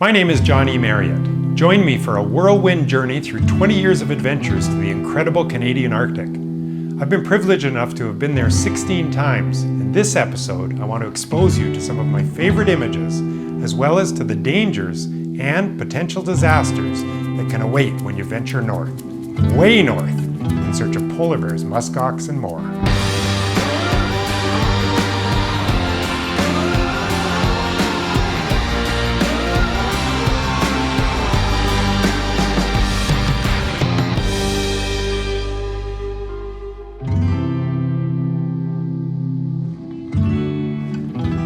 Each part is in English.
My name is John E. Marriott. Join me for a whirlwind journey through 20 years of adventures to the incredible Canadian Arctic. I've been privileged enough to have been there 16 times. In this episode, I want to expose you to some of my favorite images, as well as to the dangers and potential disasters that can await when you venture north, way north, in search of polar bears, muskox, and more.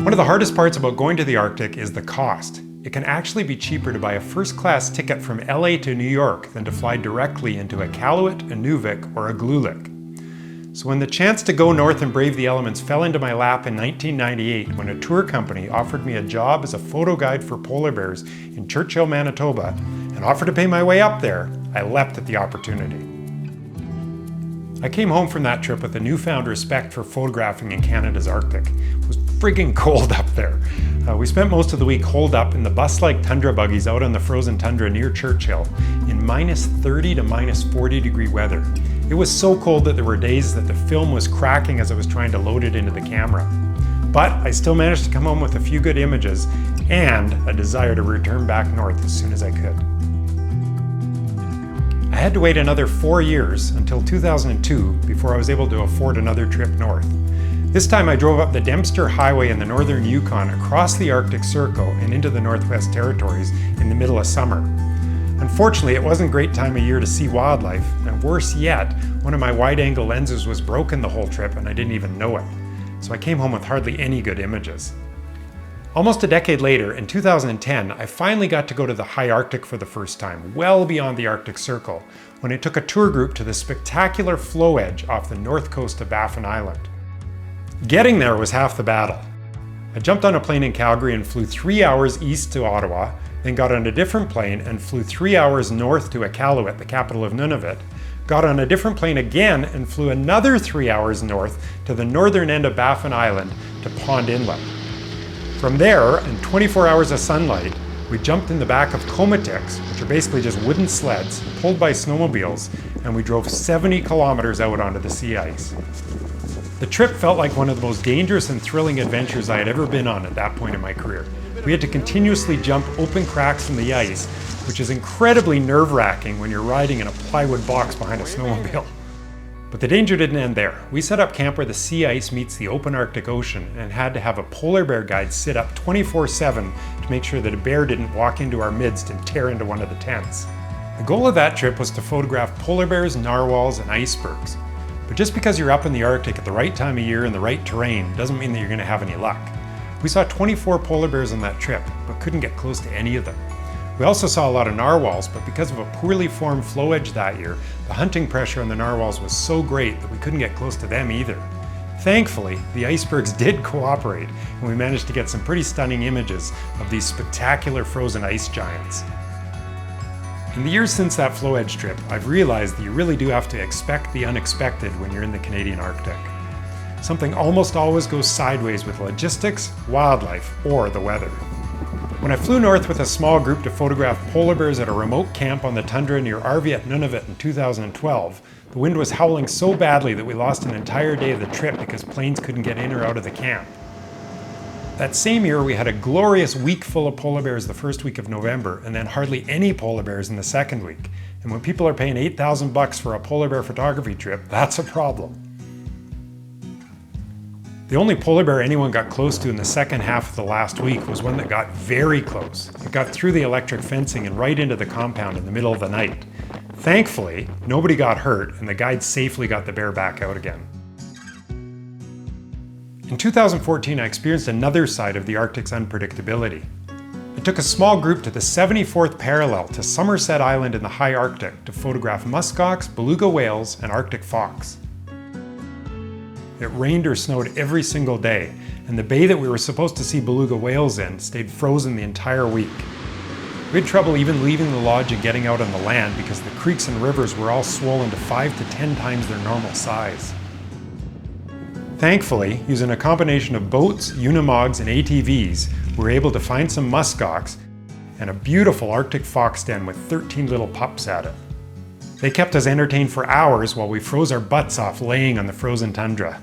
One of the hardest parts about going to the Arctic is the cost. It can actually be cheaper to buy a first-class ticket from LA to New York than to fly directly into Iqaluit, Inuvik, or Igloolik. So when the chance to go north and brave the elements fell into my lap in 1998 when a tour company offered me a job as a photo guide for polar bears in Churchill, Manitoba, and offered to pay my way up there, I leapt at the opportunity. I came home from that trip with a newfound respect for photographing in Canada's Arctic. It was friggin' cold up there. We spent most of the week holed up in the bus-like tundra buggies out on the frozen tundra near Churchill in minus 30 to minus 40 degree weather. It was so cold that there were days that the film was cracking as I was trying to load it into the camera. But I still managed to come home with a few good images and a desire to return back north as soon as I could. I had to wait another 4 years until 2002 before I was able to afford another trip north. This time I drove up the Dempster Highway in the northern Yukon across the Arctic Circle and into the Northwest Territories in the middle of summer. Unfortunately, it wasn't a great time of year to see wildlife, and worse yet, one of my wide-angle lenses was broken the whole trip and I didn't even know it. So I came home with hardly any good images. Almost a decade later, in 2010, I finally got to go to the high Arctic for the first time, well beyond the Arctic Circle, when I took a tour group to the spectacular floe edge off the north coast of Baffin Island. Getting there was half the battle. I jumped on a plane in Calgary and flew 3 hours east to Ottawa, then got on a different plane and flew 3 hours north to Iqaluit, the capital of Nunavut, got on a different plane again and flew another 3 hours north to the northern end of Baffin Island to Pond Inlet. From there, in 24 hours of sunlight, we jumped in the back of komatiks, which are basically just wooden sleds pulled by snowmobiles, and we drove 70 kilometers out onto the sea ice. The trip felt like one of the most dangerous and thrilling adventures I had ever been on at that point in my career. We had to continuously jump open cracks in the ice, which is incredibly nerve-wracking when you're riding in a plywood box behind a snowmobile. But the danger didn't end there. We set up camp where the sea ice meets the open Arctic Ocean and had to have a polar bear guide sit up 24/7 to make sure that a bear didn't walk into our midst and tear into one of the tents. The goal of that trip was to photograph polar bears, narwhals, and icebergs. But just because you're up in the Arctic at the right time of year in the right terrain doesn't mean that you're going to have any luck. We saw 24 polar bears on that trip, but couldn't get close to any of them. We also saw a lot of narwhals, but because of a poorly formed floe edge that year, the hunting pressure on the narwhals was so great that we couldn't get close to them either. Thankfully, the icebergs did cooperate, and we managed to get some pretty stunning images of these spectacular frozen ice giants. In the years since that floe edge trip, I've realized that you really do have to expect the unexpected when you're in the Canadian Arctic. Something almost always goes sideways with logistics, wildlife, or the weather. When I flew north with a small group to photograph polar bears at a remote camp on the tundra near Arviat, Nunavut in 2012, the wind was howling so badly that we lost an entire day of the trip because planes couldn't get in or out of the camp. That same year, we had a glorious week full of polar bears the first week of November, and then hardly any polar bears in the second week. And when people are paying $8,000 for a polar bear photography trip, that's a problem. The only polar bear anyone got close to in the second half of the last week was one that got very close. It got through the electric fencing and right into the compound in the middle of the night. Thankfully, nobody got hurt, and the guide safely got the bear back out again. In 2014, I experienced another side of the Arctic's unpredictability. I took a small group to the 74th parallel to Somerset Island in the high Arctic to photograph muskox, beluga whales, and Arctic fox. It rained or snowed every single day, and the bay that we were supposed to see beluga whales in stayed frozen the entire week. We had trouble even leaving the lodge and getting out on the land because the creeks and rivers were all swollen to 5 to 10 times their normal size. Thankfully, using a combination of boats, unimogs, and ATVs, we were able to find some muskox and a beautiful Arctic fox den with 13 little pups at it. They kept us entertained for hours while we froze our butts off laying on the frozen tundra.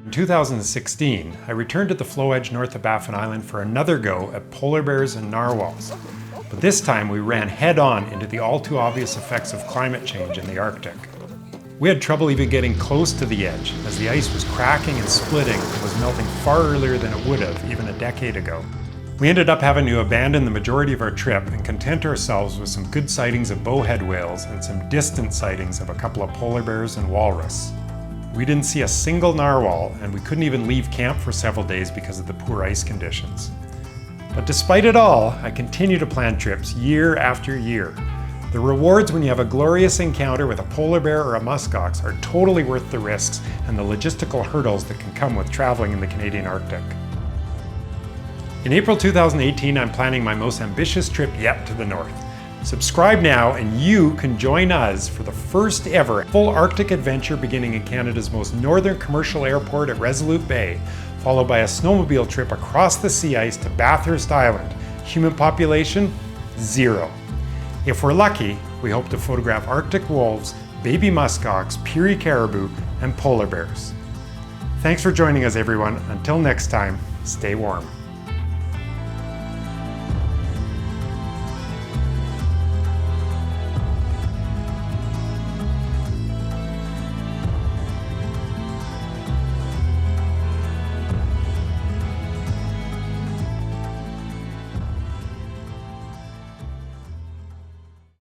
In 2016, I returned to the floe edge north of Baffin Island for another go at polar bears and narwhals. But this time we ran head-on into the all-too-obvious effects of climate change in the Arctic. We had trouble even getting close to the edge, as the ice was cracking and splitting and was melting far earlier than it would have even a decade ago. We ended up having to abandon the majority of our trip and content ourselves with some good sightings of bowhead whales and some distant sightings of a couple of polar bears and walrus. We didn't see a single narwhal, and we couldn't even leave camp for several days because of the poor ice conditions. But despite it all, I continue to plan trips year after year. The rewards when you have a glorious encounter with a polar bear or a muskox are totally worth the risks and the logistical hurdles that can come with traveling in the Canadian Arctic. In April 2018, I'm planning my most ambitious trip yet to the north. Subscribe now and you can join us for the first ever full Arctic adventure beginning in Canada's most northern commercial airport at Resolute Bay, followed by a snowmobile trip across the sea ice to Bathurst Island. Human population, 0. If we're lucky, we hope to photograph Arctic wolves, baby muskox, Peary caribou, and polar bears. Thanks for joining us, everyone. Until next time, stay warm.